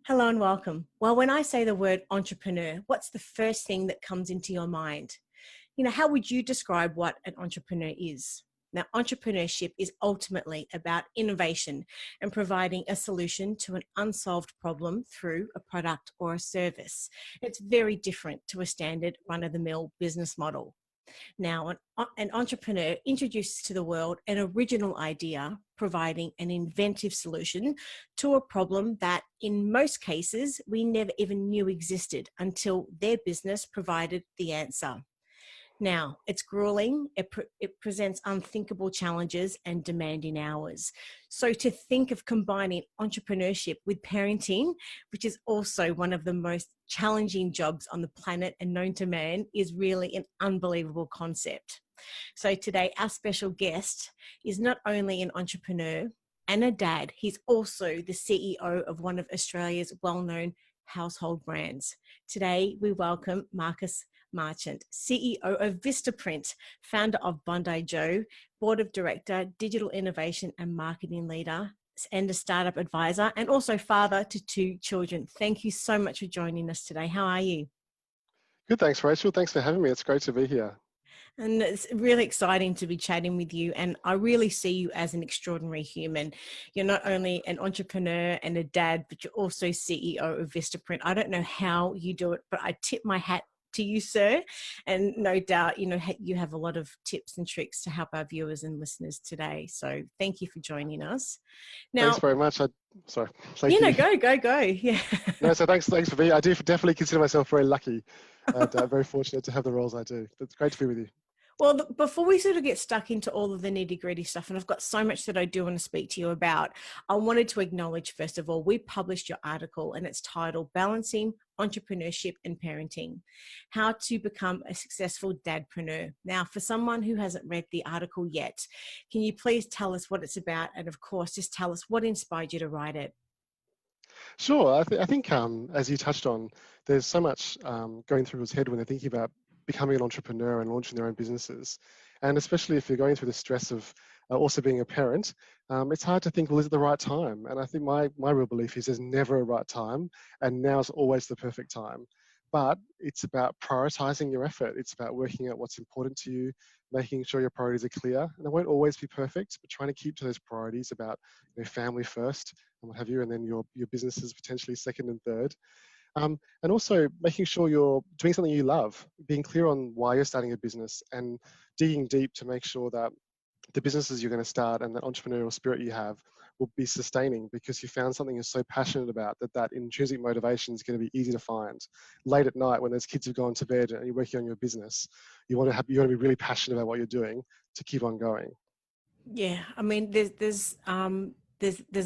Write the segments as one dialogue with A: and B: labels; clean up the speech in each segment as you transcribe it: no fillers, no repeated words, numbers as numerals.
A: Hello and welcome. Well, when I say the word entrepreneur, what's the first thing that comes into your mind? How would you describe what an entrepreneur is? Now, entrepreneurship is ultimately about innovation and providing a solution to an unsolved problem through a product or a service. It's very different to a standard run-of-the-mill business model. Now, an entrepreneur introduces to the world an original idea, providing an inventive solution to a problem that in most cases we never even knew existed until their business provided the answer. Now, it's grueling, it presents unthinkable challenges and demanding hours. So to think of combining entrepreneurship with parenting, which is also one of the most challenging jobs on the planet and known to man, is really an unbelievable concept. So today, our special guest is not only an entrepreneur and a dad, he's also the CEO of one of Australia's well-known household brands. Today, we welcome Marchant, CEO of Vistaprint, founder of Bondi Joe, board of director, digital innovation and marketing leader, and a startup advisor, and also father to two children. Thank you so much for joining us today. How are you?
B: Good, thanks, Rachel. Thanks for having me. It's great to be here.
A: And it's really exciting to be chatting with you. And I really see you as an extraordinary human. You're not only an entrepreneur and a dad, but you're also CEO of Vistaprint. I don't know how you do it, but I tip my hat to you, sir. And no doubt, you have a lot of tips and tricks to help our viewers and listeners today. So thank you for joining us.
B: Thanks
A: Now,
B: very much. Sorry, thank you.
A: go. Yeah.
B: No, so thanks for being. I do definitely consider myself very lucky and very fortunate to have the roles I do. It's great to be with you.
A: Well, before we sort of get stuck into all of the nitty gritty stuff, and I've got so much that I do want to speak to you about, I wanted to acknowledge, first of all, we published your article and it's titled Balancing Entrepreneurship and Parenting, How to Become a Successful Dad-preneur. Now, for someone who hasn't read the article yet, can you please tell us what it's about? And of course, just tell us what inspired you to write it.
B: Sure. I think as you touched on, there's so much going through his head when they're thinking about becoming an entrepreneur and launching their own businesses. And especially if you're going through the stress of also being a parent, it's hard to think, well, is it the right time? And I think my real belief is there's never a right time, and now's always the perfect time. But it's about prioritizing your effort. It's about working out what's important to you, making sure your priorities are clear. And they won't always be perfect, but trying to keep to those priorities about family first and what have you, and then your businesses potentially second and third. And also making sure you're doing something you love, being clear on why you're starting a business and digging deep to make sure that the businesses you're going to start and that entrepreneurial spirit you have will be sustaining because you found something you're so passionate about that intrinsic motivation is going to be easy to find. Late at night when those kids have gone to bed and you're working on your business, you want to be really passionate about what you're doing to keep on going.
A: Yeah, I mean, there's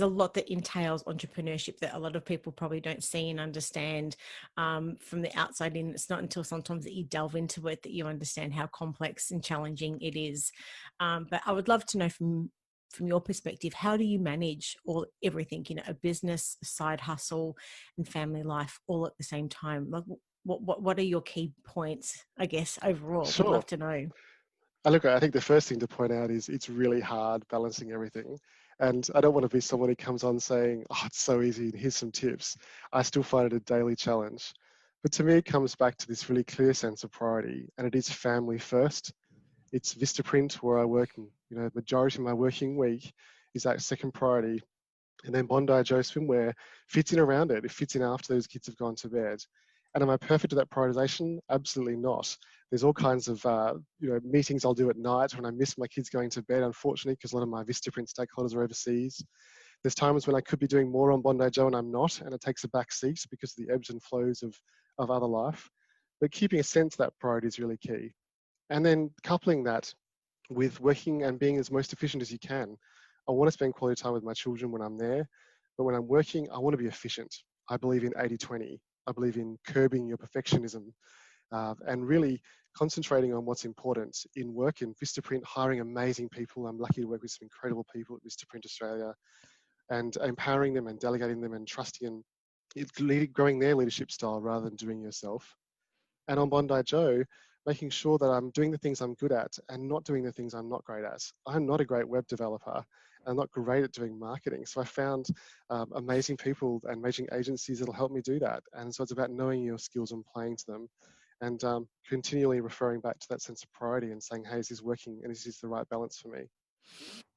A: a lot that entails entrepreneurship that a lot of people probably don't see and understand from the outside in. It's not until sometimes that you delve into it that you understand how complex and challenging it is. But I would love to know from your perspective, how do you manage everything, a business, a side hustle, and family life all at the same time? Like, what are your key points, I guess, overall? We'd
B: Sure.
A: love to know.
B: Look, I think the first thing to point out is it's really hard balancing everything. And I don't want to be someone who comes on saying, oh, it's so easy, here's some tips. I still find it a daily challenge. But to me, it comes back to this really clear sense of priority, and it is family first. It's Vistaprint where I work, and the majority of my working week is that second priority. And then Bondi Joe Swimwear fits in around it. It fits in after those kids have gone to bed. And am I perfect at that prioritization? Absolutely not. There's all kinds of meetings I'll do at night when I miss my kids going to bed, unfortunately, because a lot of my Vistaprint stakeholders are overseas. There's times when I could be doing more on Bondi Joe and I'm not, and it takes a back seat because of the ebbs and flows of other life. But keeping a sense of that priority is really key. And then coupling that with working and being as most efficient as you can. I want to spend quality time with my children when I'm there, but when I'm working, I want to be efficient. I believe in 80-20. I believe in curbing your perfectionism and really concentrating on what's important in work. In Vistaprint, hiring amazing people. I'm lucky to work with some incredible people at Vistaprint Australia, and empowering them and delegating them and trusting and growing their leadership style rather than doing yourself. And on Bondi Joe, making sure that I'm doing the things I'm good at and not doing the things I'm not great at. I'm not a great web developer, I'm not great at doing marketing. So I found amazing people and amazing agencies that'll help me do that. And so it's about knowing your skills and playing to them, and continually referring back to that sense of priority and saying, hey, is this working, and is this the right balance for me?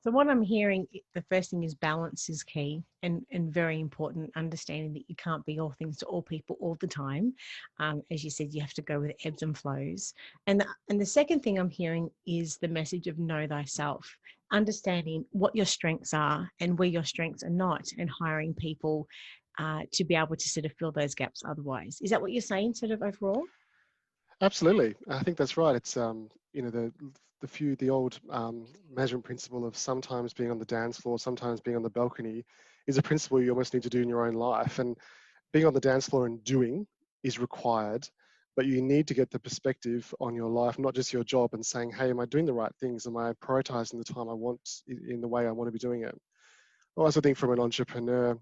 A: So what I'm hearing, the first thing is balance is key, and very important, understanding that you can't be all things to all people all the time. As you said, you have to go with ebbs and flows. And the second thing I'm hearing is the message of know thyself, understanding what your strengths are and where your strengths are not, and hiring people to be able to sort of fill those gaps otherwise. Is that what you're saying sort of overall?
B: Absolutely, I think that's right. It's you know, the old management principle of sometimes being on the dance floor, sometimes being on the balcony, is a principle you almost need to do in your own life. And being on the dance floor and doing is required, but you need to get the perspective on your life, not just your job, and saying, hey, am I doing the right things? Am I prioritizing the time I want in the way I want to be doing it? I also think from an entrepreneur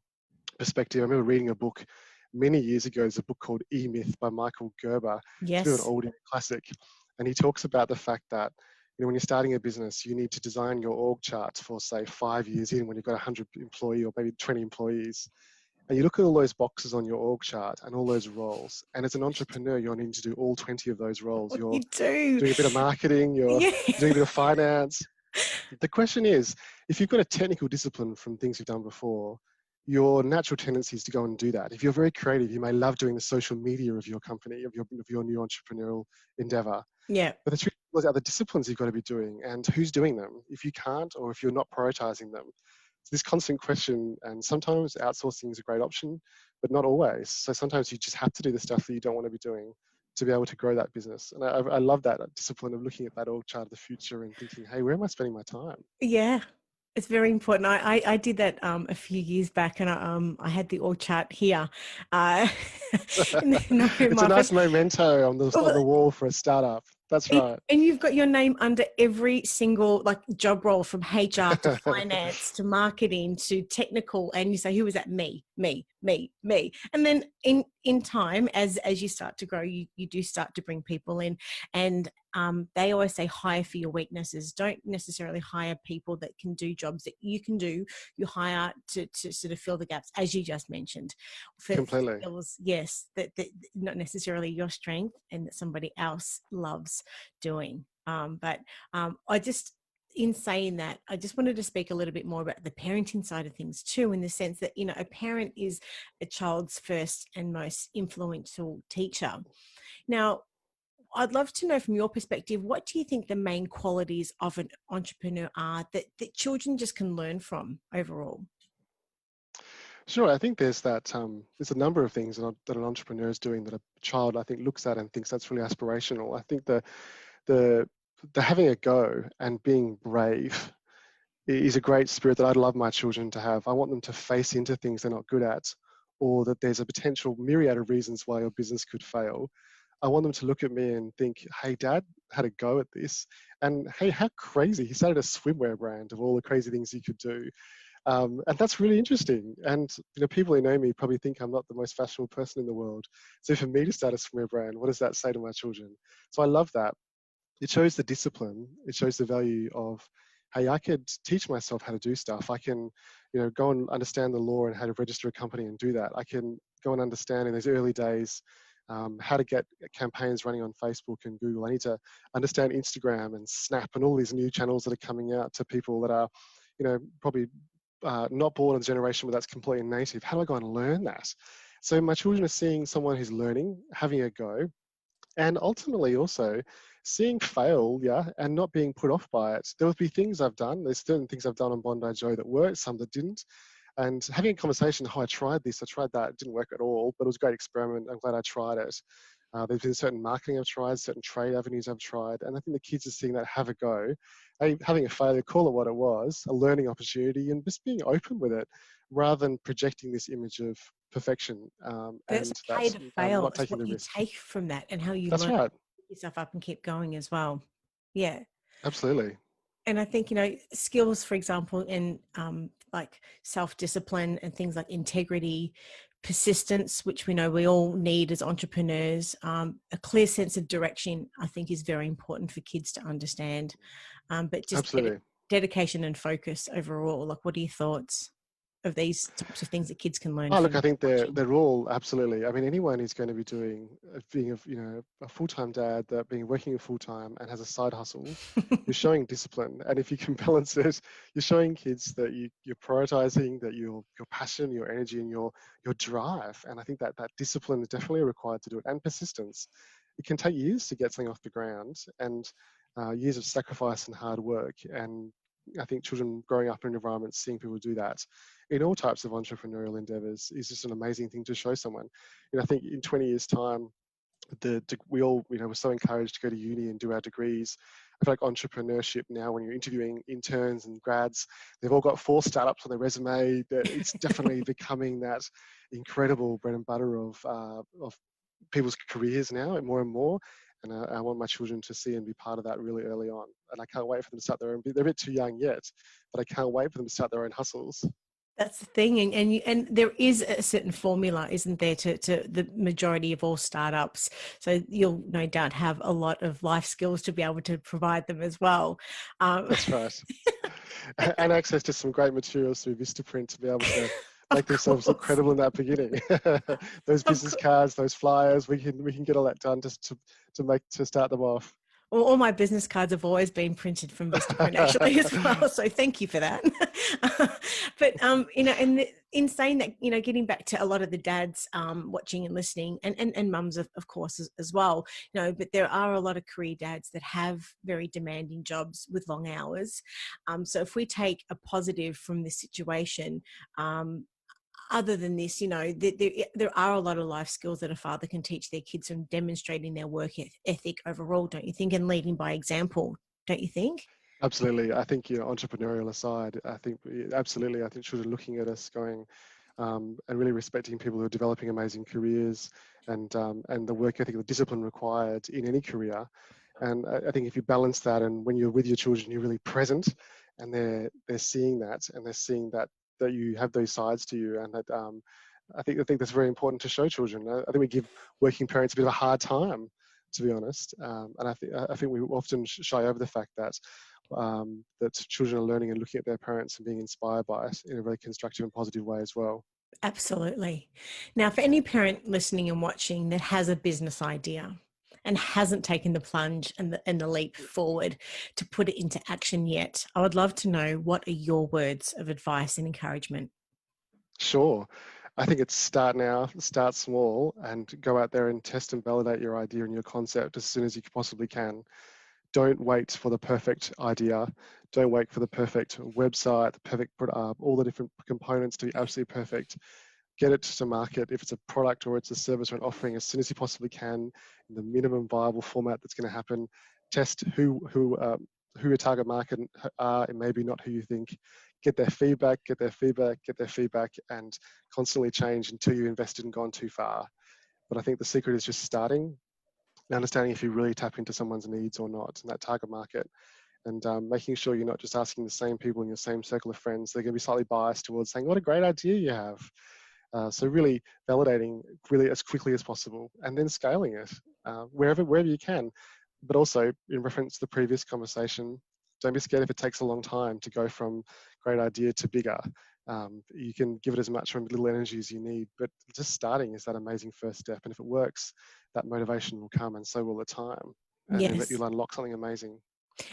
B: perspective, I remember reading a book many years ago. There's a book called E-Myth by Michael Gerber. It's a bit of an
A: Yes.
B: oldie classic. And he talks about the fact that, you know, when you're starting a business, you need to design your org chart for, say, 5 years in, when you've got 100 employee or maybe 20 employees. And you look at all those boxes on your org chart and all those roles. And as an entrepreneur, you're needing to do all 20 of those roles.
A: You
B: You're
A: do.
B: doing a bit of marketing, you're
A: Yeah.
B: doing a bit of finance. The question is, if you've got a technical discipline from things you've done before, your natural tendency is to go and do that. If you're very creative, you may love doing the social media of your company, of your new entrepreneurial endeavor.
A: Yeah.
B: But the truth is, other disciplines you've got to be doing, and who's doing them if you can't, or if you're not prioritizing them. It's this constant question, and sometimes outsourcing is a great option, but not always. So sometimes you just have to do the stuff that you don't want to be doing to be able to grow that business. And I love that discipline of looking at that org chart of the future and thinking, hey, where am I spending my time?
A: Yeah, it's very important. I did that a few years back, and I had the org chart here uh, in the home
B: It's a
A: office.
B: nice memento on the wall for a startup. That's
A: And,
B: right.
A: and you've got your name under every single like job role, from HR to finance to marketing to technical, and you say, who is that? Me. And then in time, as you start to grow, you do start to bring people in, and they always say hire for your weaknesses. Don't necessarily hire people that can do jobs that you can do. You hire to sort of fill the gaps, as you just mentioned, for
B: Completely.
A: skills, yes, that not necessarily your strength, and that somebody else loves doing. I just, in saying that, I just wanted to speak a little bit more about the parenting side of things too, in the sense that, you know, a parent is a child's first and most influential teacher. Now, I'd love to know from your perspective, what do you think the main qualities of an entrepreneur are that children just can learn from overall?
B: Sure. I think there's a number of things that an entrepreneur is doing that a child, I think, looks at and thinks that's really aspirational. I think the the having a go and being brave is a great spirit that I'd love my children to have. I want them to face into things they're not good at, or that there's a potential myriad of reasons why your business could fail. I want them to look at me and think, hey, Dad had a go at this. And hey, how crazy. He started a swimwear brand of all the crazy things he could do. And that's really interesting. And you know, people who know me probably think I'm not the most fashionable person in the world. So for me to start a swimwear brand, what does that say to my children? So I love that. It shows the discipline. It shows the value of, hey, I could teach myself how to do stuff. I can, you know, go and understand the law and how to register a company and do that. I can go and understand in those early days how to get campaigns running on Facebook and Google. I need to understand Instagram and Snap and all these new channels that are coming out to people that are, you know, probably not born in a generation where that's completely native. How do I go and learn that? So my children are seeing someone who's learning, having a go, and ultimately also seeing failure and not being put off by it. There will be things I've done. There's certain things I've done on Bondi Joe that worked, some that didn't. And having a conversation, oh, I tried this, I tried that, it didn't work at all, but it was a great experiment. I'm glad I tried it. There's been certain marketing I've tried, certain trade avenues I've tried, and I think the kids are seeing that have a go, having a failure, call it what it was, a learning opportunity, and just being open with it, rather than projecting this image of perfection
A: That's
B: and
A: okay
B: that's
A: to fail.
B: not
A: It's
B: taking
A: what
B: the
A: you
B: risk.
A: take from that and how you
B: That's
A: learn,
B: right.
A: pick yourself up and keep going as well. Yeah.
B: Absolutely.
A: And I think, you know, skills, for example, in like self-discipline and things like integrity, persistence, which we know we all need as entrepreneurs, a clear sense of direction, I think is very important for kids to understand. But just
B: Absolutely.
A: dedication and focus overall? Like, what are your thoughts of these types of things that kids can learn
B: Oh, look, I
A: from
B: think
A: watching?
B: they're all absolutely. I mean, anyone who's going to be doing being a full-time dad, that being working full-time and has a side hustle, you're showing discipline. And if you can balance it, you're showing kids that you're prioritizing, that your passion, your energy, and your drive. And I think that discipline is definitely required to do it, and persistence. It can take years to get something off the ground, and years of sacrifice and hard work. And I think children growing up in environments, seeing people do that in all types of entrepreneurial endeavors is just an amazing thing to show someone. I think in 20 years' time, we all, we're so encouraged to go to uni and do our degrees. I feel like entrepreneurship now, when you're interviewing interns and grads, they've all got 4 startups on their resume. That it's definitely becoming that incredible bread and butter of people's careers now, and more. And I want my children to see and be part of that really early on. And I can't wait for them to start their own. They're a bit too young yet, but I can't wait for them to start their own hustles.
A: That's the thing, and there is a certain formula, isn't there, to the majority of all startups. So you'll no doubt have a lot of life skills to be able to provide them as well.
B: That's right. And access to some great materials through Vistaprint to be able to
A: Of
B: make themselves look
A: course,
B: credible in that beginning. Those
A: of
B: business
A: course.
B: cards, those flyers, we can get all that done just to start them off.
A: All my business cards have always been printed from Vistaprint actually as well. So thank you for that. But in saying that, getting back to a lot of the dads watching and listening, and mums of course as well, but there are a lot of career dads that have very demanding jobs with long hours. So if we take a positive from this situation, other than this, there are a lot of life skills that a father can teach their kids from demonstrating their work ethic overall, don't you think? And leading by example, don't you think?
B: Absolutely. I think, entrepreneurial aside, I think absolutely. I think children looking at us going, and really respecting people who are developing amazing careers, and the work ethic, the discipline required in any career. And I think if you balance that, and when you're with your children, you're really present, and they're seeing that, and they're seeing that you have those sides to you, and that I think that's very important to show children. I think we give working parents a bit of a hard time, to be honest, and I think we often shy over the fact that children are learning and looking at their parents and being inspired by it in a very constructive and positive way as well.
A: Absolutely. Now, for any parent listening and watching that has a business idea and hasn't taken the plunge and the leap forward to put it into action yet, I would love to know, what are your words of advice and encouragement?
B: Sure. I think it's start now, start small, and go out there and test and validate your idea and your concept as soon as you possibly can. Don't wait for the perfect idea. Don't wait for the perfect website, the perfect all the different components to be absolutely perfect. Get it to market. If it's a product or it's a service or an offering, as soon as you possibly can, in the minimum viable format that's going to happen. Test who your target market are, and maybe not who you think. Get their feedback, and constantly change until you invested and gone too far. But I think the secret is just starting, and understanding if you really tap into someone's needs or not in that target market, and making sure you're not just asking the same people in your same circle of friends. They're going to be slightly biased towards saying, what a great idea you have. So really validating really as quickly as possible, and then scaling it wherever you can. But also, in reference to the previous conversation, don't be scared if it takes a long time to go from great idea to bigger. You can give it as much or little energy as you need, but just starting is that amazing first step. And if it works, that motivation will come, and so will the time. And then
A: Yes.
B: you'll unlock something amazing.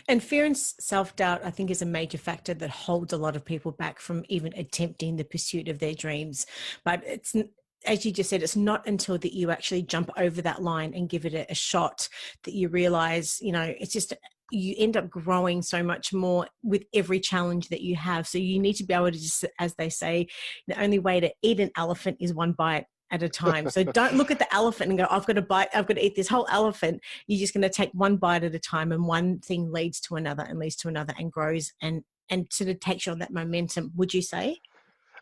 A: And fear and self-doubt, I think, is a major factor that holds a lot of people back from even attempting the pursuit of their dreams. But it's, as you just said, it's not until that you actually jump over that line and give it a shot that you realize, it's just, you end up growing so much more with every challenge that you have. So you need to be able to just, as they say, the only way to eat an elephant is one bite at a time. So don't look at the elephant and go, I've got to bite, I've got to eat this whole elephant. You're just going to take one bite at a time, and one thing leads to another and leads to another and grows and sort of takes you on that momentum, would you say?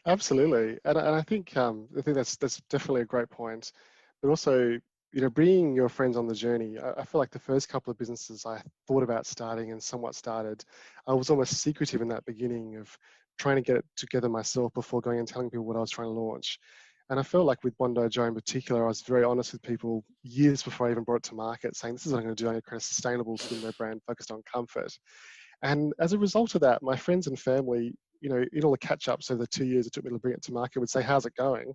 B: Absolutely, and I think that's definitely a great point. But also, bringing your friends on the journey. I feel like the first couple of businesses I thought about starting and somewhat started, I was almost secretive in that beginning of trying to get it together myself before going and telling people what I was trying to launch. And I felt like with Bondi Joe in particular, I was very honest with people years before I even brought it to market, saying this is what I'm going to do. I'm going to create a sustainable swimwear brand focused on comfort. And as a result of that, my friends and family, in all the catch-ups over the 2 years it took me to bring it to market, would say, how's it going?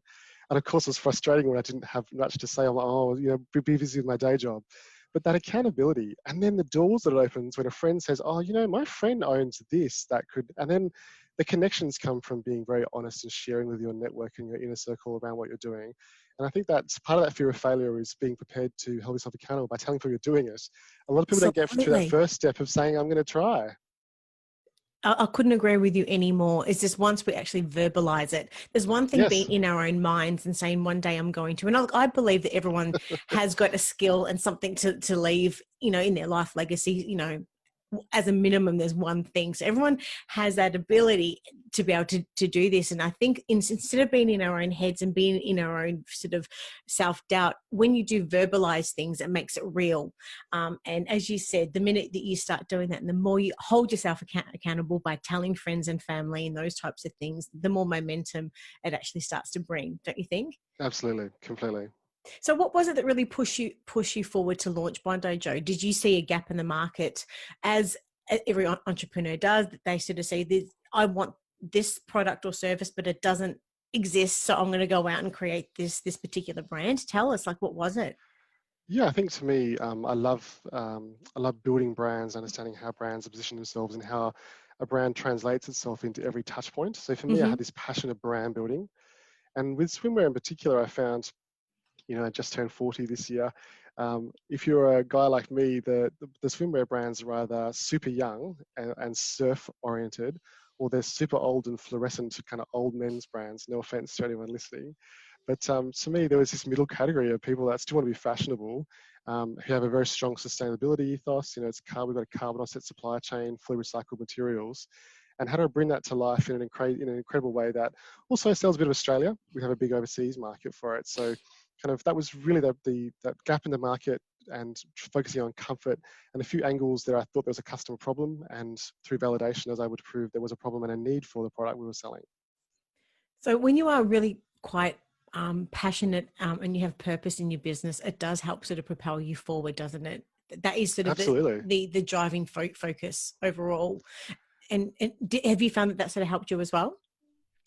B: And of course, it was frustrating when I didn't have much to say. I'm like, oh, be busy with my day job. But that accountability, and then the doors that it opens when a friend says, oh, my friend owns this, that could, and then the connections come from being very honest and sharing with your network and your inner circle around what you're doing. And I think that's part of that fear of failure, is being prepared to hold yourself accountable by telling people you're doing it. A lot of people don't get through that
A: Absolutely.
B: first step of saying, I'm going to try.
A: I couldn't agree with you anymore. It's just once we actually verbalize it, there's one thing
B: Yes,
A: being in our own minds and saying one day I'm going to, and I believe that everyone has got a skill and something to leave, in their life legacy, as a minimum, there's one thing. So everyone has that ability to be able to do this. And I think instead of being in our own heads and being in our own sort of self-doubt, when you do verbalize things, it makes it real. And as you said, the minute that you start doing that and the more you hold yourself accountable by telling friends and family and those types of things, the more momentum it actually starts to bring, don't you think?
B: absolutely, completely.
A: So what was it that really push you forward to launch Bondi, Joe? Did you see a gap in the market, as every entrepreneur does, that they sort of say, this, I want this product or service, but it doesn't exist, so I'm going to go out and create this particular brand? Tell us, what was it?
B: Yeah, I think to me, I love building brands, understanding how brands position themselves and how a brand translates itself into every touch point. So for me, I
A: Mm-hmm.
B: had this passion of brand building. And with swimwear in particular, I found, I just turned 40 this year. If you're a guy like me, the swimwear brands are either super young and surf oriented, or they're super old and fluorescent, kind of old men's brands. No offense to anyone listening. But to me, there was this middle category of people that still want to be fashionable, who have a very strong sustainability ethos. We've got a carbon offset supply chain, fully recycled materials, and how to bring that to life in an incredible way that also sells a bit of Australia. We have a big overseas market for it. So kind of that was really that gap in the market, and focusing on comfort and a few angles there. I thought there was a customer problem, and through validation, I was able to prove there was a problem and a need for the product we were selling.
A: So when you are really quite passionate and you have purpose in your business, it does help sort of propel you forward, doesn't it? That is sort of
B: Absolutely.
A: the driving focus overall. And have you found that sort of helped you as well?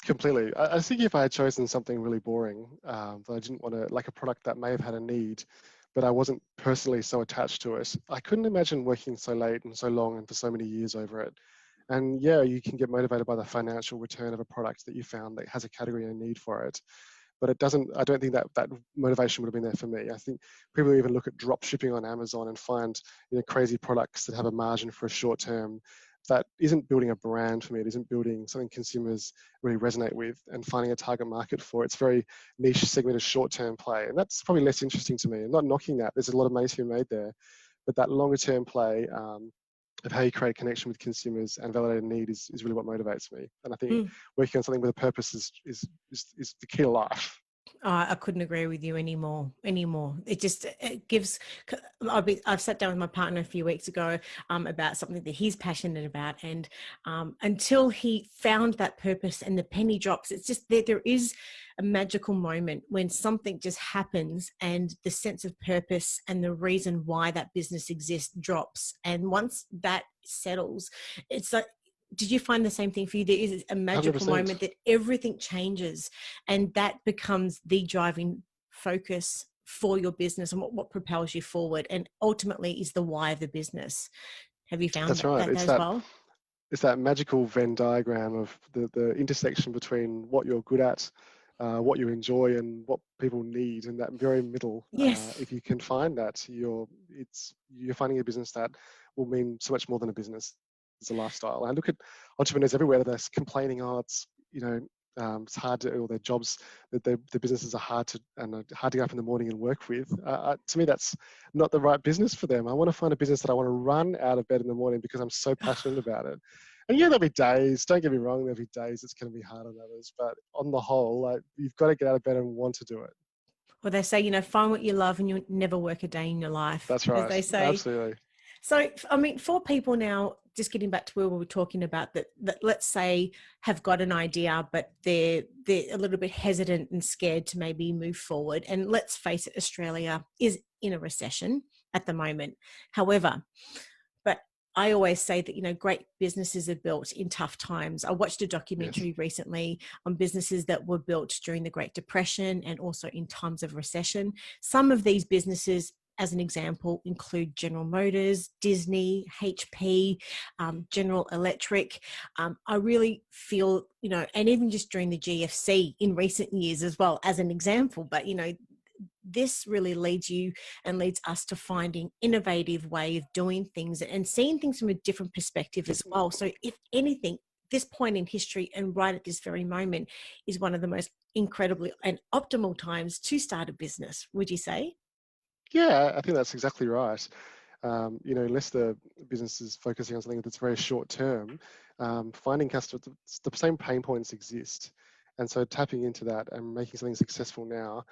B: Completely. I think if I had chosen something really boring, that I didn't want to, like a product that may have had a need, but I wasn't personally so attached to it, I couldn't imagine working so late and so long and for so many years over it. And yeah, you can get motivated by the financial return of a product that you found that has a category and a need for it. But I don't think that motivation would have been there for me. I think people even look at drop shipping on Amazon and find, crazy products that have a margin for a short term. That isn't building a brand for me. It isn't building something consumers really resonate with and finding a target market for. It's very niche segmented short-term play. And that's probably less interesting to me. I'm not knocking that. There's a lot of money to be made there. But that longer term play, of how you create a connection with consumers and validate a need is really what motivates me. And I think
A: Mm.
B: working on something with a purpose is the key to life.
A: I couldn't agree with you anymore. It just it gives. I've sat down with my partner a few weeks ago about something that he's passionate about, and until he found that purpose and the penny drops, it's just there is a magical moment when something just happens and the sense of purpose and the reason why that business exists drops. And once that settles, it's like, did you find the same thing for you? There is a magical
B: 100%.
A: moment that everything changes, and that becomes the driving focus for your business and what propels you forward, and ultimately is the why of the business. Have you found
B: That's right.
A: that as well?
B: It's that magical Venn diagram of the intersection between what you're good at, what you enjoy, and what people need, and that very middle.
A: Yes.
B: If you can find that, you're finding a business that will mean so much more than a business. It's a lifestyle. I look at entrepreneurs everywhere that's complaining, oh, it's hard to, or their jobs, that their businesses are hard to get up in the morning and work with. To me, that's not the right business for them. I want to find a business that I want to run out of bed in the morning because I'm so passionate about it. And yeah, there'll be days, don't get me wrong, there'll be days it's going to be hard on others. But on the whole, you've got to get out of bed and want to do it.
A: Well, they say, find what you love and you'll never work a day in your life,
B: That's
A: as
B: right.
A: they say.
B: Absolutely.
A: So, I mean, for people now, just getting back to where we were talking about that let's say have got an idea, but they're a little bit hesitant and scared to maybe move forward. And let's face it, Australia is in a recession at the moment. However, but I always say that, great businesses are built in tough times. I watched a
B: Yes.
A: documentary recently on businesses that were built during the Great Depression and also in times of recession. Some of these businesses, as an example, include General Motors, Disney, HP, General Electric. I really feel, and even just during the GFC in recent years as well, as an example, but, this really leads you and leads us to finding innovative way of doing things and seeing things from a different perspective as well. So if anything, this point in history and right at this very moment is one of the most incredibly and optimal times to start a business, would you say?
B: Yeah, I think that's exactly right. Unless the business is focusing on something that's very short term, finding customers, the same pain points exist. And so tapping into that and making something successful now,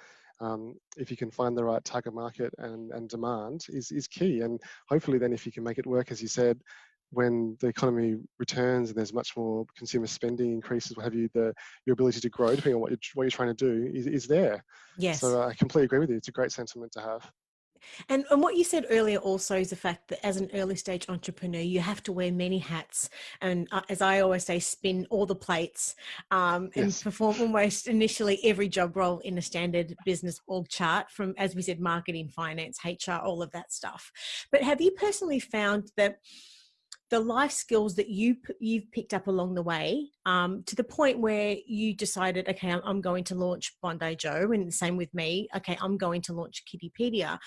B: if you can find the right target market and demand is key. And hopefully then if you can make it work, as you said, when the economy returns and there's much more consumer spending increases, what have you, your ability to grow, depending on what you're trying to do, is there.
A: Yes.
B: So I completely agree with you. It's a great sentiment to have.
A: And what you said earlier also is the fact that as an early stage entrepreneur, you have to wear many hats. And as I always say, spin all the plates and
B: Yes.
A: perform almost initially every job role in a standard business org chart from, as we said, marketing, finance, HR, all of that stuff. But have you personally found that the life skills that you've picked up along the way, to the point where you decided, okay, I'm going to launch Bondi Joe, and the same with me. Okay, I'm going to launch Kittypedia.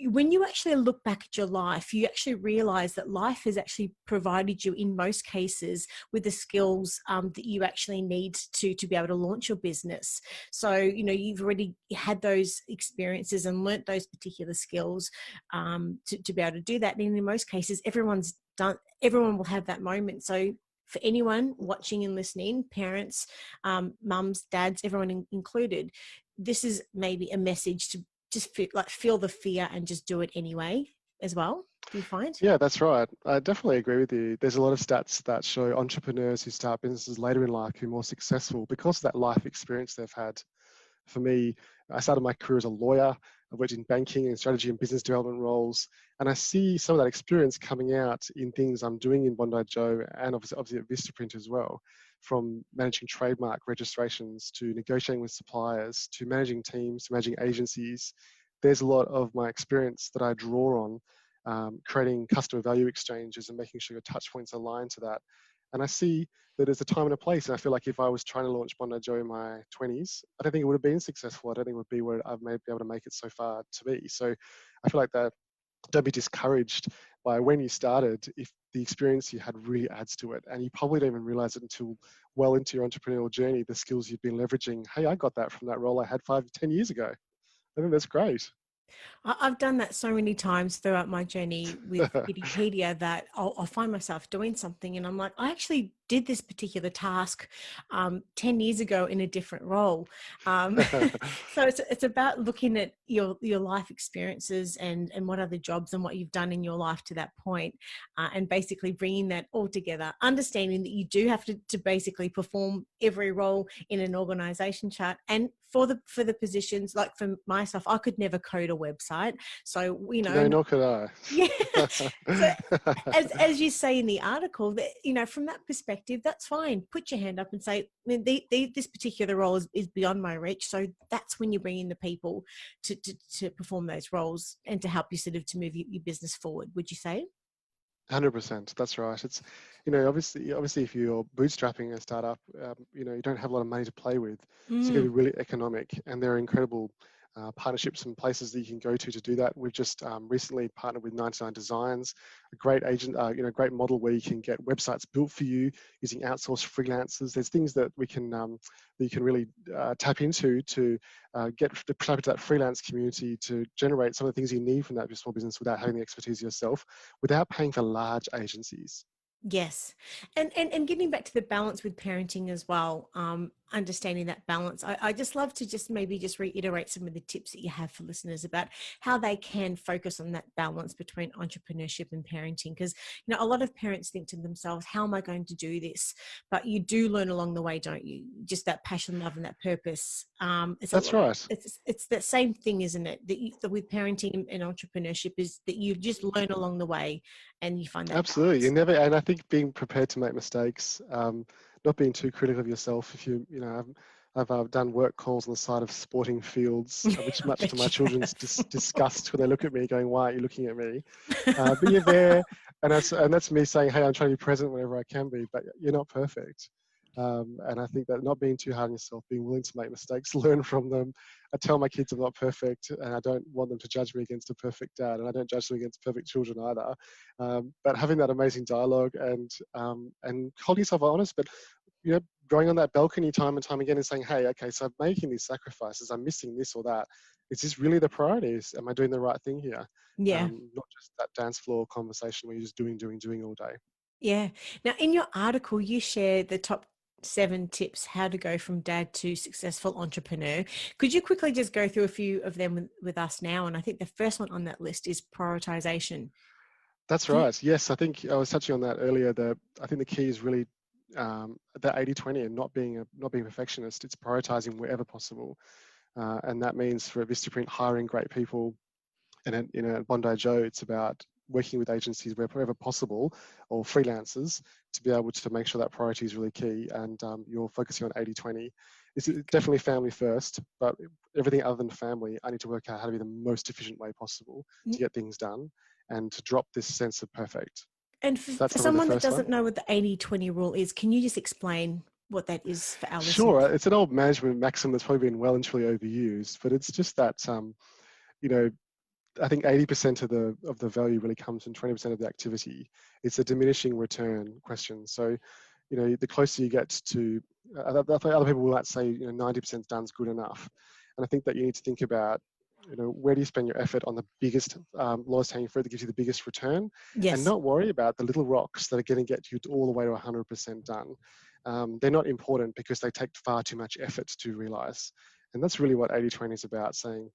A: When you actually look back at your life, you actually realize that life has actually provided you in most cases with the skills that you actually need to be able to launch your business. So, you've already had those experiences and learnt those particular skills to be able to do that. And in most cases, everyone will have that moment. So for anyone watching and listening, parents, mums, dads, everyone included, this is maybe a message to just feel the fear and just do it anyway as well. Do you find?
B: Yeah, that's right. I definitely agree with you. There's a lot of stats that show entrepreneurs who start businesses later in life who are more successful because of that life experience they've had. For me, I started my career as a lawyer. I worked in banking and strategy and business development roles. And I see some of that experience coming out in things I'm doing in Bondi Joe and obviously at Vistaprint as well, from managing trademark registrations to negotiating with suppliers to managing teams, to managing agencies. There's a lot of my experience that I draw on, creating customer value exchanges and making sure your touch points align to that. And I see that there's a time and a place. And I feel like if I was trying to launch Bondi Joe in my 20s, I don't think it would have been successful. I don't think it would be where I've maybe be able to make it so far to be. So I feel like that, don't be discouraged by when you started if the experience you had really adds to it. And you probably don't even realize it until well into your entrepreneurial journey, the skills you've been leveraging. Hey, I got that from that role I had 5 to 10 years ago. I think that's great.
A: I've done that so many times throughout my journey with Wikipedia that I'll find myself doing something and I'm like, I actually did this particular task 10 years ago in a different role. So it's about looking at your life experiences and what other jobs and what you've done in your life to that point, and basically bringing that all together, understanding that you do have to basically perform every role in an organization chart. And for the positions, like for myself, I could never code a website. So,
B: No, nor could I.
A: yeah. So as you say in the article, that from that perspective, that's fine. Put your hand up and say, I mean, this particular role is beyond my reach. So that's when you bring in the people to perform those roles and to help you sort of to move your business forward. Would you say?
B: 100%. That's right. It's, obviously, if you're bootstrapping a startup, you don't have a lot of money to play with. So you've got to
A: Mm.
B: be really economic, and there are incredible partnerships and places that you can go to do that. We've just recently partnered with 99 Designs, a great agent, great model where you can get websites built for you using outsourced freelancers. There's things that that you can really tap into to get to tap into that freelance community to generate some of the things you need from that small business without having the expertise yourself, without paying for large agencies.
A: Yes. And getting back to the balance with parenting as well, understanding that balance. I just love to just maybe just reiterate some of the tips that you have for listeners about how they can focus on that balance between entrepreneurship and parenting. Because, a lot of parents think to themselves, how am I going to do this? But you do learn along the way, don't you? Just that passion, love, and that purpose. It's a
B: That's
A: lot.
B: right.
A: It's that same thing, isn't it? That with parenting and entrepreneurship is that you just learn along the way and you find that
B: Absolutely. You
A: balance.
B: never, and I think being prepared to make mistakes, not being too critical of yourself. If I've done work calls on the side of sporting fields, which
A: I
B: much to
A: bet
B: my
A: you
B: children's
A: have.
B: disgust when they look at me going, why are you looking at me? But you're there, and that's me saying, hey, I'm trying to be present whenever I can be, but you're not perfect. And I think that not being too hard on yourself, being willing to make mistakes, learn from them. I tell my kids I'm not perfect, and I don't want them to judge me against a perfect dad, and I don't judge them against perfect children either. But having that amazing dialogue and holding yourself honest, but going on that balcony time and time again and saying, hey, okay, so I'm making these sacrifices, I'm missing this or that. Is this really the priorities? Am I doing the right thing here?
A: Yeah.
B: Not just that dance floor conversation where you're just doing all day.
A: Yeah. Now, in your article, you share the top 7 tips how to go from dad to successful entrepreneur. Could you quickly just go through a few of them with us now? And I think the first one on that list is prioritization.
B: That's
A: Can you-
B: right. Yes, I think I was touching on that earlier. I think the key is really that 80-20 and not being perfectionist. It's prioritizing wherever possible, and that means for Vistaprint hiring great people. And at Bondi Joe, it's about working with agencies wherever possible or freelancers to be able to make sure that priority is really key and you're focusing on 80-20. It's definitely family first, but everything other than family, I need to work out how to be the most efficient way possible to get things done and to drop this sense of perfect.
A: And
B: So
A: for
B: that's probably the
A: someone that
B: first one.
A: doesn't know what the 80-20 rule is, can you just explain what that is for our
B: Sure,
A: listeners?
B: it's an old management maxim that's probably been well and truly overused, but it's just that, you know, I think 80% of the value really comes from 20% of the activity. It's a diminishing return question. So, the closer you get to, I think other people will say, 90% done is good enough. And I think that you need to think about, where do you spend your effort on the biggest, lowest hanging fruit that gives you the biggest return, and
A: Yes.
B: not worry about the little rocks that are going to get you all the way to 100% done. They're not important because they take far too much effort to realize. And that's really what 80-20 is about, saying,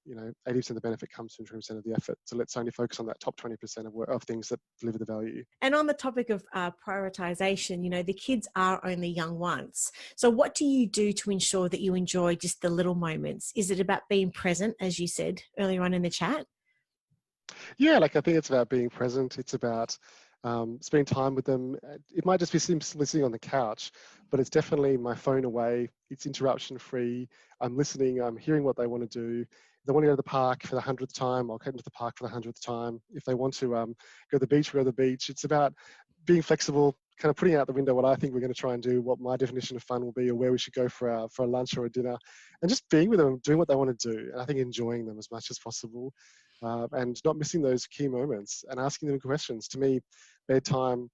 B: 80% of the benefit comes from 20% of the effort. So let's only focus on that top 20% of things that deliver the value.
A: And on the topic of prioritization, the kids are only young once. So, what do you do to ensure that you enjoy just the little moments? Is it about being present, as you said earlier on in the chat?
B: Yeah, like I think it's about being present. It's about spending time with them. It might just be simply sitting on the couch, but it's definitely my phone away. It's interruption free. I'm listening. I'm hearing what they want to do. If they want to go to the park for the 100th time, I'll get into the park for the 100th time. If they want to go to the beach, we'll go to the beach. It's about being flexible, kind of putting out the window what I think we're going to try and do, what my definition of fun will be, or where we should go for a lunch or a dinner, and just being with them, doing what they want to do, and I think enjoying them as much as possible, and not missing those key moments and asking them questions. To me, bedtime,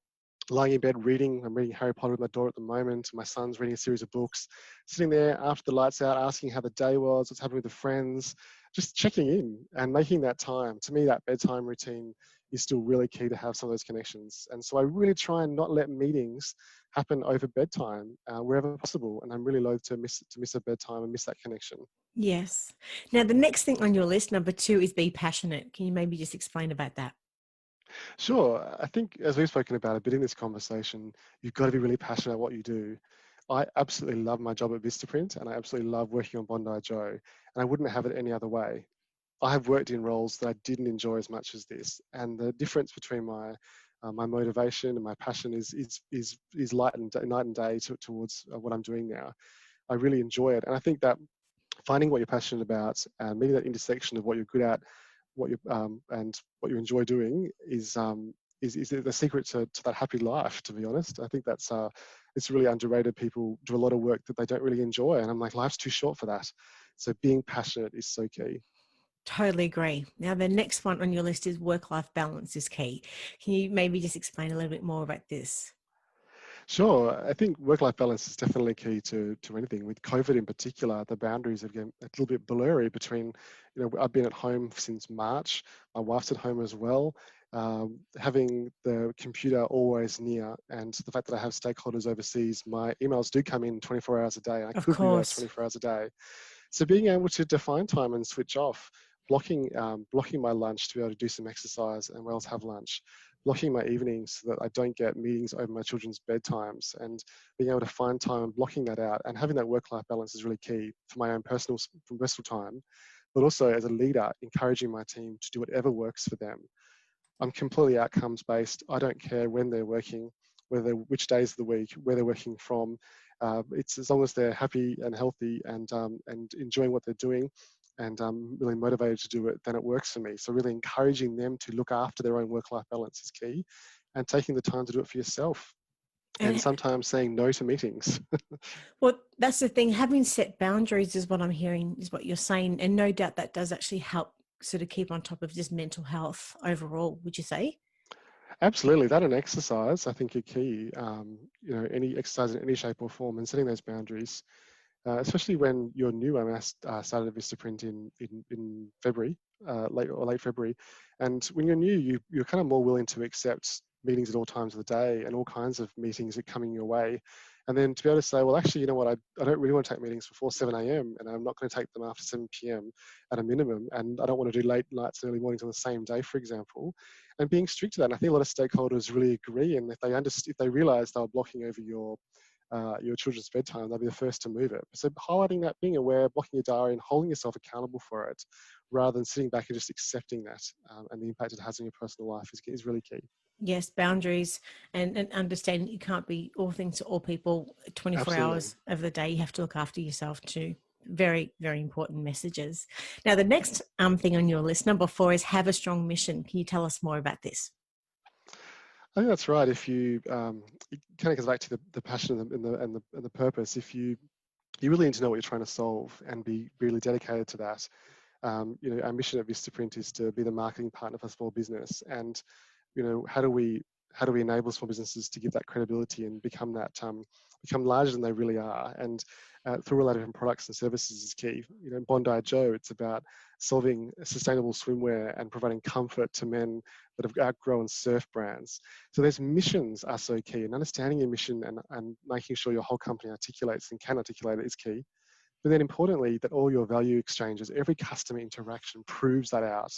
B: lying in bed reading. I'm reading Harry Potter with my daughter at the moment. My son's reading a series of books. Sitting there after the lights out, asking how the day was, what's happening with the friends, just checking in and making that time. To me, that bedtime routine is still really key to have some of those connections. And so I really try and not let meetings happen over bedtime wherever possible. And I'm really loath to miss a bedtime and miss that connection.
A: Yes. Now, the next thing on your list, number 2, is be passionate. Can you maybe just explain about that?
B: Sure. I think as we've spoken about a bit in this conversation, you've got to be really passionate about what you do. I absolutely love my job at Vistaprint and I absolutely love working on Bondi Joe, and I wouldn't have it any other way. I have worked in roles that I didn't enjoy as much as this, and the difference between my motivation and my passion is night and day towards what I'm doing now. I really enjoy it, and I think that finding what you're passionate about and meeting that intersection of what you're good at, what you and what you enjoy doing is the secret to that happy life. To be honest, I think that's it's really underrated. People do a lot of work that they don't really enjoy, and I'm like, life's too short for that. So being passionate is so key.
A: Totally agree. Now, the next one on your list is work-life balance is key. Can you maybe just explain a little bit more about this?
B: Sure, I think work-life balance is definitely key to anything. With COVID in particular, the boundaries have been a little bit blurry between, I've been at home since March. My wife's at home as well. having the computer always near, and the fact that I have stakeholders overseas, my emails do come in 24 hours a day. I
A: Of
B: could be there
A: course.
B: 24 hours a day. So being able to define time and switch off, blocking my lunch to be able to do some exercise and else have lunch, blocking my evenings so that I don't get meetings over my children's bedtimes, and being able to find time and blocking that out and having that work-life balance is really key for my own personal time, but also as a leader, encouraging my team to do whatever works for them. I'm completely outcomes based. I don't care when they're working, which days of the week, where they're working from. It's as long as they're happy and healthy and enjoying what they're doing and really motivated to do it, then it works for me. So really encouraging them to look after their own work-life balance is key, and taking the time to do it for yourself. And
A: And
B: sometimes saying no to meetings.
A: well, that's the thing. Having set boundaries is what I'm hearing, is what you're saying. And no doubt that does actually help sort of keep on top of just mental health overall, would you say?
B: Absolutely, that and exercise I think are key. Any exercise in any shape or form, and setting those boundaries. Especially when you're new. I mean, I started at Vistaprint in February, late February, and when you're new, you're kind of more willing to accept meetings at all times of the day and all kinds of meetings are coming your way. And then to be able to say, well, actually, you know what, I don't really want to take meetings before 7 a.m. and I'm not going to take them after 7 p.m. at a minimum. And I don't want to do late nights and early mornings on the same day, for example. And being strict to that. And I think a lot of stakeholders really agree. And if they realize they were blocking over your children's bedtime, they'll be the first to move it. So highlighting that, being aware, blocking your diary and holding yourself accountable for it, rather than sitting back and just accepting that and the impact it has on your personal life is really key.
A: Yes, boundaries and understanding you can't be all things to all people 24
B: Absolutely.
A: hours of the day. You have to look after yourself too. Very, very important messages. Now, the next thing on your list, number 4, is have a strong mission. Can you tell us more about this?
B: I think that's right. If you, it kind of goes back to the passion and the purpose. If you really need to know what you're trying to solve and be really dedicated to that. Our mission at Vistaprint is to be the marketing partner for small business, and how do we enable small businesses to give that credibility and become larger than they really are, and through a lot of different products and services is key. Bondi Joe, it's about solving sustainable swimwear and providing comfort to men that have outgrown surf brands. So those missions are so key, and understanding your mission and making sure your whole company articulates and can articulate it is key. But then importantly, that all your value exchanges, every customer interaction proves that out.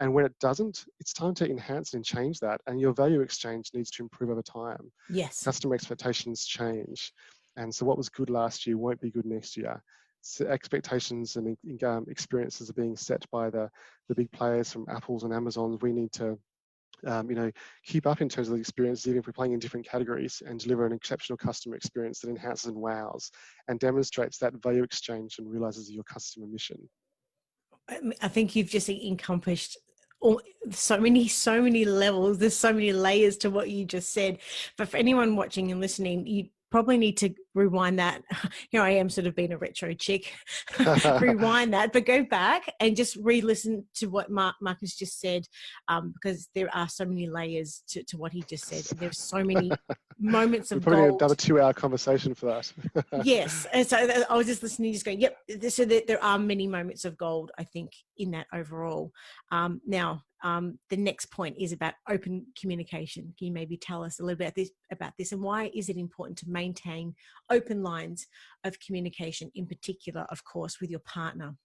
B: And when it doesn't, it's time to enhance and change that. And your value exchange needs to improve over time.
A: Yes.
B: Customer expectations change. And so what was good last year won't be good next year. So expectations and experiences are being set by the big players from Apples and Amazons. We need to keep up in terms of the experience, even if we're playing in different categories, and deliver an exceptional customer experience that enhances and wows and demonstrates that value exchange and realizes your customer mission.
A: I think you've just encompassed so many levels. There's so many layers to what you just said. But for anyone watching and listening, you probably need to rewind that. Here I am, sort of being a retro chick. Rewind that, but go back and just re-listen to what Marcus just said, because there are so many layers to what he just said. There's so many moments
B: We
A: of
B: probably need
A: gold.
B: another 2-hour conversation for that.
A: Yes. And so I was just listening, just going, yep. So there are many moments of gold, I think, in that overall. Now, the next point is about open communication. Can you maybe tell us a little bit about this and why is it important to maintain open lines of communication, in particular, of course, with your partner?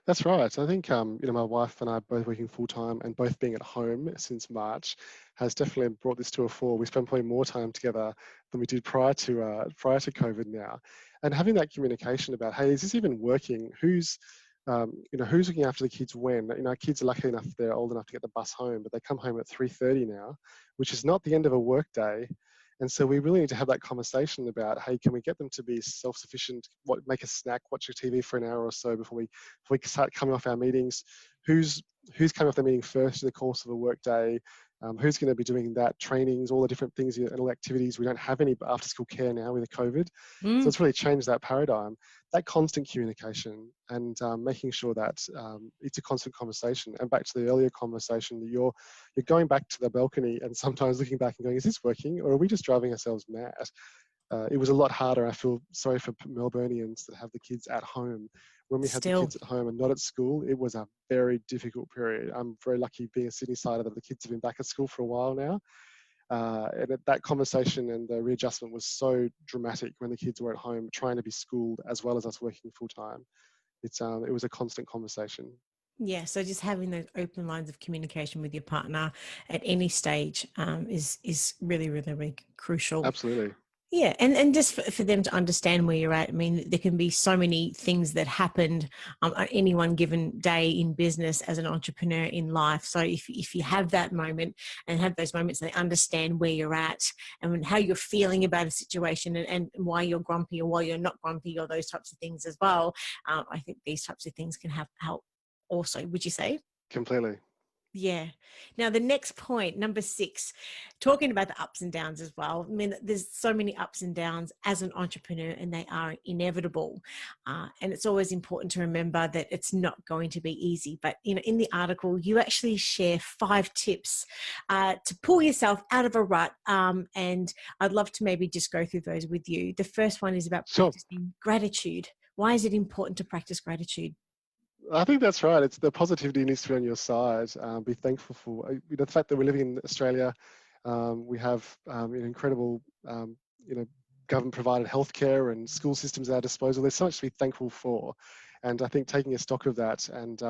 B: That's right. I think my wife and I both working full time and both being at home since March has definitely brought this to a fore. We spend probably more time together than we did prior to COVID now, and having that communication about, hey, is this even working? Who's looking after the kids when? Our kids are lucky enough they're old enough to get the bus home, but they come home at 3:30 now, which is not the end of a work day. And so we really need to have that conversation about, hey, can we get them to be self-sufficient, make a snack, watch a TV for an hour or so before we start coming off our meetings? Who's coming off the meeting first in the course of a work day? Who's going to be doing that, trainings, all the different things and all activities. We don't have any after school care now with the COVID. So it's really changed that paradigm, that constant communication and making sure that it's a constant conversation. And back to the earlier conversation, that you're going back to the balcony and sometimes looking back and going, is this working or are we just driving ourselves mad? It was a lot harder. I feel sorry for Melburnians that have the kids at home when we had the
A: Still.
B: kids at home and not at school, it was a very difficult period. I'm very lucky being a Sydney sider that the kids have been back at school for a while now. That conversation and the readjustment was so dramatic when the kids were at home trying to be schooled as well as us working full time. It was a constant conversation.
A: Yeah, so just having those open lines of communication with your partner at any stage is really, really, really crucial.
B: Absolutely.
A: Yeah, and just for them to understand where you're at. I mean, there can be so many things that happened on any one given day in business as an entrepreneur in life. So if you have that moment and have those moments, they understand where you're at and how you're feeling about a situation and why you're grumpy or why you're not grumpy or those types of things as well. I think these types of things can help also, would you say?
B: Completely.
A: Yeah. Now, the next point, number 6, talking about the ups and downs as well. I mean, there's so many ups and downs as an entrepreneur, and they are inevitable. And it's always important to remember that it's not going to be easy. But, in the article, you actually share 5 tips to pull yourself out of a rut. And I'd love to maybe just go through those with you. The first one is about
B: Sure.
A: practicing gratitude. Why is it important to practice gratitude?
B: I think that's right. It's the positivity needs to be on your side. Be thankful for the fact that we're living in Australia. We have an incredible, government provided healthcare and school systems at our disposal. There's so much to be thankful for. And I think taking a stock of that, and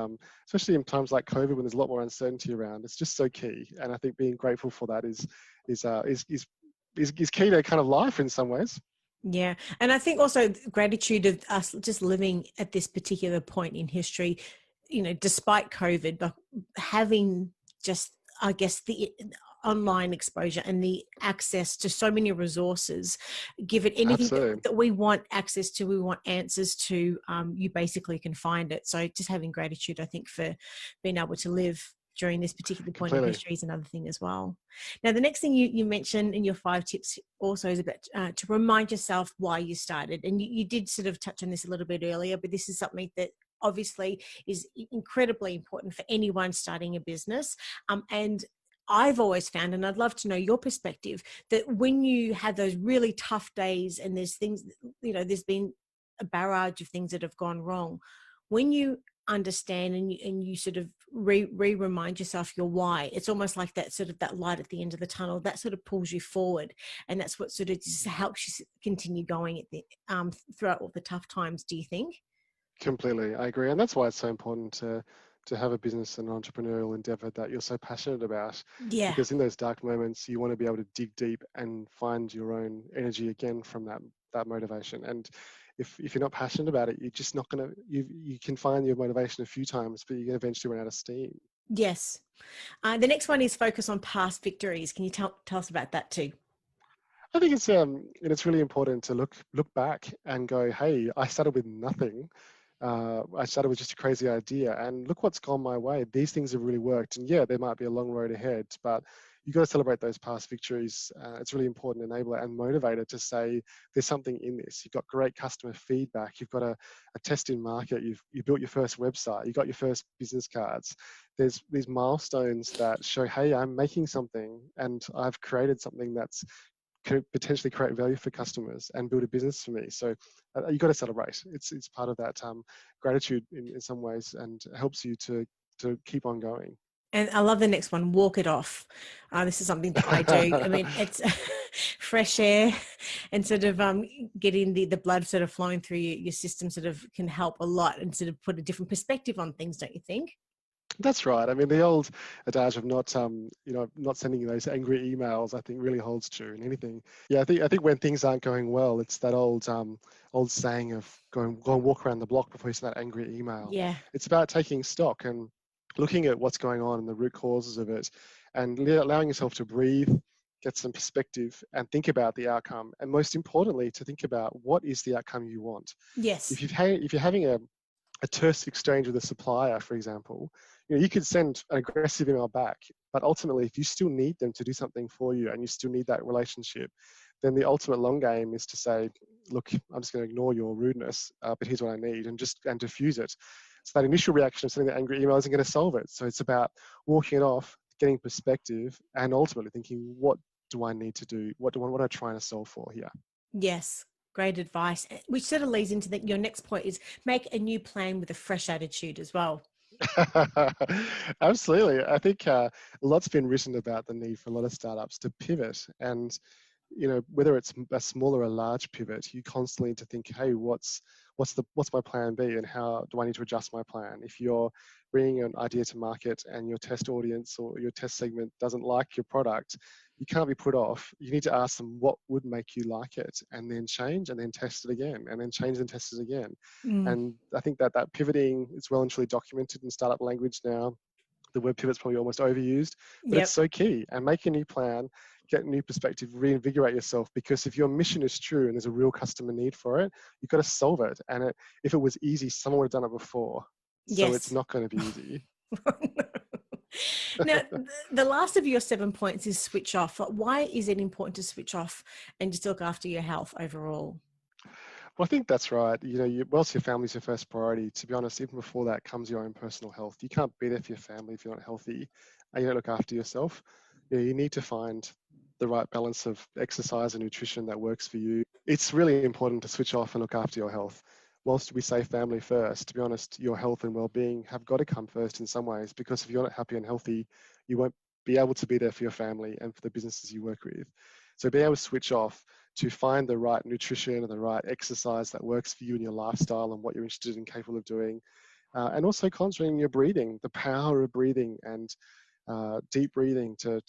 B: especially in times like COVID when there's a lot more uncertainty around, it's just so key. And I think being grateful for that is key to kind of life in some ways.
A: Yeah. And I think also gratitude of us just living at this particular point in history, despite COVID, but having just, I guess, the online exposure and the access to so many resources, given anything
B: Absolutely.
A: that we want access to, we want answers to, you basically can find it. So just having gratitude, I think, for being able to live during this particular point in
B: Completely.
A: history is another thing as well. Now, the next thing you mentioned in your 5 tips also is about to remind yourself why you started. And you did sort of touch on this a little bit earlier, but this is something that obviously is incredibly important for anyone starting a business. And I've always found, and I'd love to know your perspective, that when you have those really tough days and there's things, there's been a barrage of things that have gone wrong, when you understand and you sort of remind yourself your why, it's almost like that sort of that light at the end of the tunnel that sort of pulls you forward, and that's what sort of just helps you continue going at the throughout all the tough times. Do you think?
B: Completely, I agree, and that's why it's so important to have a business and entrepreneurial endeavor that you're so passionate about.
A: Yeah.
B: Because in those dark moments, you want to be able to dig deep and find your own energy again from that motivation. And if you're not passionate about it, you're just not gonna. You can find your motivation a few times, but you're gonna eventually run out of steam.
A: Yes. The next one is focus on past victories. Can you tell us about that too?
B: I think it's really important to look back and go, hey, I started with nothing. I started with just a crazy idea, and look what's gone my way. These things have really worked, and yeah, there might be a long road ahead, but you got to celebrate those past victories. It's really important enabler and motivator to say there's something in this. You've got great customer feedback. You've got a test in market. You built your first website. You got your first business cards. There's these milestones that show, hey, I'm making something, and I've created something that's could potentially create value for customers and build a business for me. So you got to celebrate. It's part of that gratitude in some ways, and helps you to keep on going.
A: And I love the next one, walk it off. This is something that I do. I mean, it's fresh air and sort of getting the blood sort of flowing through your system sort of can help a lot and sort of put a different perspective on things, don't you think?
B: That's right. I mean, the old adage of not sending those angry emails, I think really holds true in anything. Yeah, I think when things aren't going well, it's that old saying of go and walk around the block before you send that angry email.
A: Yeah.
B: It's about taking stock and looking at what's going on and the root causes of it, and allowing yourself to breathe, get some perspective, and think about the outcome. And most importantly, to think about what is the outcome you want.
A: Yes.
B: If you're having a terse exchange with a supplier, for example, you could send an aggressive email back, but ultimately, if you still need them to do something for you and you still need that relationship, then the ultimate long game is to say, look, I'm just going to ignore your rudeness, but here's what I need, and diffuse it. So that initial reaction of sending that angry email isn't going to solve it. So it's about walking it off, getting perspective, and ultimately thinking, what do I need to do? What am I trying to solve for here?
A: Yes. Great advice, which sort of leads into your next point is make a new plan with a fresh attitude as well.
B: Absolutely. I think a lot's been written about the need for a lot of startups to pivot. And whether it's a small or a large pivot, you constantly need to think, hey, what's my plan B, and how do I need to adjust my plan? If you're bringing an idea to market and your test audience or your test segment doesn't like your product, you can't be put off. You need to ask them what would make you like it, and then change, and then test it again, and then change and test it again.
A: Mm.
B: And I think that pivoting is well and truly documented in startup language now. The word pivot's probably almost overused, but it's
A: Yep.
B: so key. And make a new plan, get a new perspective, reinvigorate yourself, because if your mission is true and there's a real customer need for it, you've got to solve it. And if it was easy, someone would have done it before. So it's
A: Yes.
B: not going to be easy.
A: Now, the last of your 7 points is switch off. Why is it important to switch off and just look after your health overall?
B: Well, I think that's right. Whilst your family's your first priority, to be honest, even before that comes your own personal health. You can't be there for your family if you're not healthy and you don't look after yourself. You need to find the right balance of exercise and nutrition that works for you. It's really important to switch off and look after your health. Whilst we say family first, to be honest, your health and well-being have got to come first in some ways, because if you're not happy and healthy, you won't be able to be there for your family and for the businesses you work with. So being able to switch off to find the right nutrition and the right exercise that works for you and your lifestyle and what you're interested and capable of doing. And also concentrating your breathing, the power of breathing and deep breathing to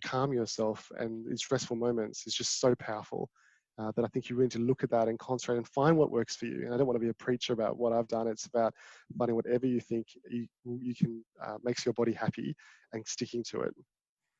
B: calm yourself and in stressful moments is just so powerful that I think you really need to look at that and concentrate and find what works for you. And I don't want to be a preacher about what I've done. It's about finding whatever you think you can makes your body happy and sticking to it.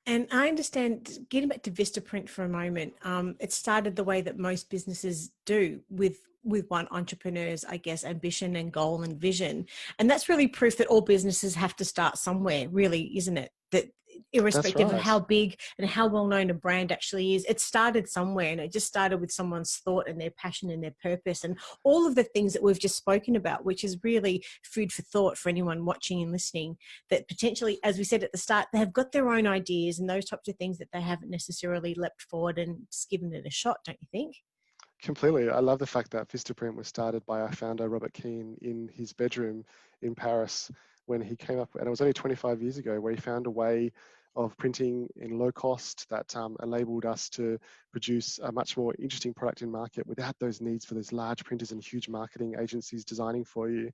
A: And I understand, getting back to Vistaprint for a moment, it started the way that most businesses do, with one entrepreneur's, I guess, ambition and goal and vision. And that's really proof that all businesses have to start somewhere, really, isn't it? That
B: That's
A: irrespective of
B: right.
A: how big and how well known a brand actually is, it started somewhere, and it just started with someone's thought and their passion and their purpose and all of the things that we've just spoken about, which is really food for thought for anyone watching and listening, that potentially, as we said at the start, they have got their own ideas and those types of things that they haven't necessarily leapt forward and just given it a shot, don't you think?
B: Completely. I love the fact that Vistaprint was started by our founder, Robert Keane, in his bedroom in Paris when he came up, and it was only 25 years ago, where he found a way of printing in low cost that enabled us to produce a much more interesting product in market without those needs for those large printers and huge marketing agencies designing for you.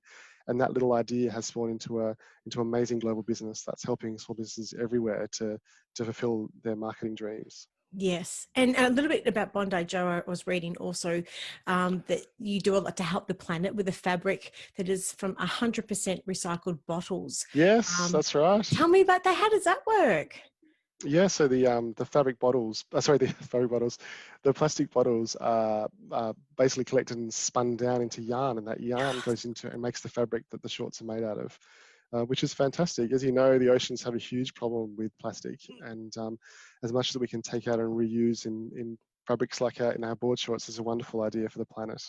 B: And that little idea has spawned into amazing global business that's helping small businesses everywhere to fulfill their marketing dreams.
A: Yes. And a little bit about Bondi, Joe, I was reading also that you do a lot to help the planet with a fabric that is from 100% recycled bottles.
B: Yes,
A: Um,
B: that's right.
A: Tell me about that. How does that work?
B: Yeah, so the fabric bottles, sorry, the fabric bottles, the plastic bottles are basically collected and spun down into yarn, and that yarn goes into and makes the fabric that the shorts are made out of, which is fantastic. As you know, the oceans have a huge problem with plastic, and as much as we can take out and reuse in fabrics like in our board shorts is a wonderful idea for the planet.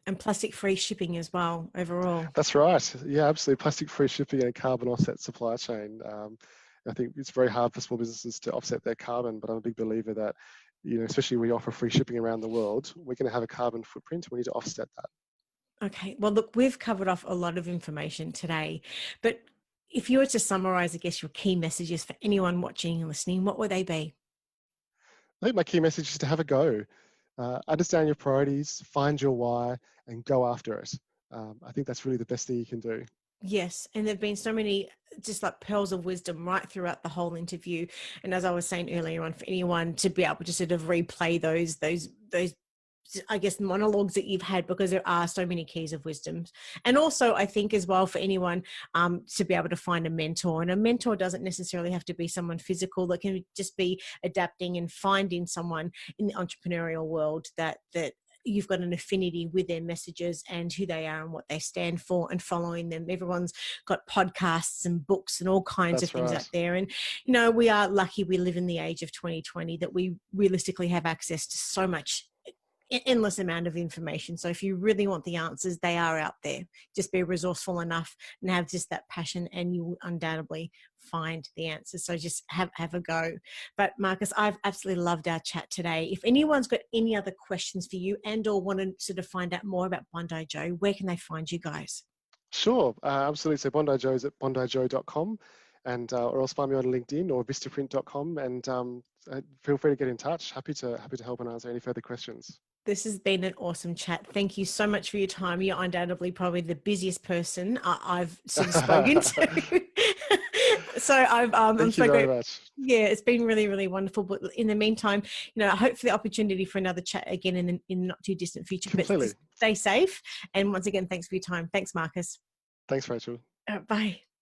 A: And plastic-free shipping as well, overall.
B: That's right. Yeah, absolutely. Plastic-free shipping and a carbon offset supply chain. I think it's very hard for small businesses to offset their carbon, but I'm a big believer that, especially when we offer free shipping around the world, we're going to have a carbon footprint. We need to offset that.
A: Okay. Well, look, we've covered off a lot of information today, but if you were to summarize, I guess, your key messages for anyone watching and listening, what would they be?
B: I think my key message is to have a go. Understand your priorities, find your why, and go after it. I think that's really the best thing you can do.
A: Yes, and there've been so many just like pearls of wisdom right throughout the whole interview. And as I was saying earlier on, for anyone to be able to sort of replay those I guess monologues that you've had, because there are so many keys of wisdom. And also I think as well for anyone to be able to find a mentor, and a mentor doesn't necessarily have to be someone physical. That can just be adapting and finding someone in the entrepreneurial world that you've got an affinity with their messages and who they are and what they stand for, and following them. Everyone's got podcasts and books and all kinds of
B: That's
A: things out
B: right.
A: there. And, we are lucky we live in the age of 2020 that we realistically have access to so much endless amount of information. So if you really want the answers, they are out there. Just be resourceful enough and have just that passion, and you will undoubtedly find the answers. So just have a go. But Marcus, I've absolutely loved our chat today. If anyone's got any other questions for you and or want to sort of find out more about Bondi Joe, where can they find you guys?
B: Sure, absolutely. So Bondi Joe's at bondijoe.com, and or else find me on LinkedIn or vistaprint.com, and feel free to get in touch. Happy to help and answer any further questions.
A: This has been an awesome chat. Thank you so much for your time. You're undoubtedly probably the busiest person I've sort of spoken to. So I'm
B: Thank you
A: so
B: very
A: great.
B: much.
A: Yeah, it's been really, really wonderful. But in the meantime, I hope for the opportunity for another chat again in the not too distant future. But
B: Completely.
A: just stay safe. And once again, thanks for your time. Thanks, Marcus.
B: Thanks, Rachel.
A: Bye.